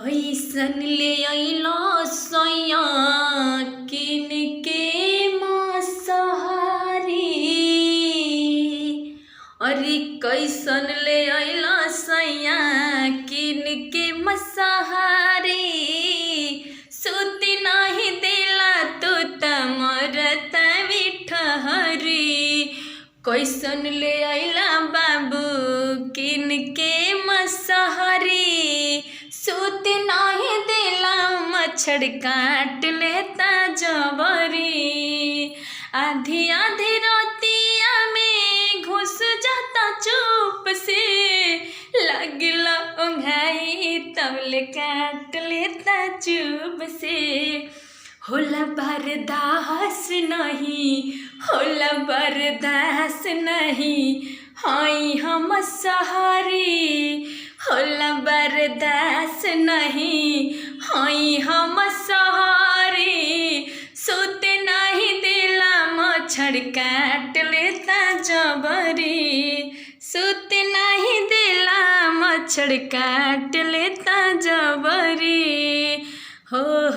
कैसन ले अइलो सैया किन के मसहारी। अरे कैसन ले अइलो सैया किन के मसहारी। सुती नाही दिला तू त मरत विठहरी। कैसन ले अइला बाबू किन के मसहारी। सूत नाही दिला मच्छर काट लेता जबरी। आधी आधी रातिया में घुस जाता चुप से। लगला ओंघाई तबले काट लेता चुप से। होला बर्दाश्त नहीं, होला बर्दाश्त नहीं, हाई हम सहारी। होला बर्दाश्त नहीं, हाई हम सहारी। सोते नहीं दिला मच्छर काट लेता जबरी। सोते नहीं दिला मच्छर काट लेता जबरी। हो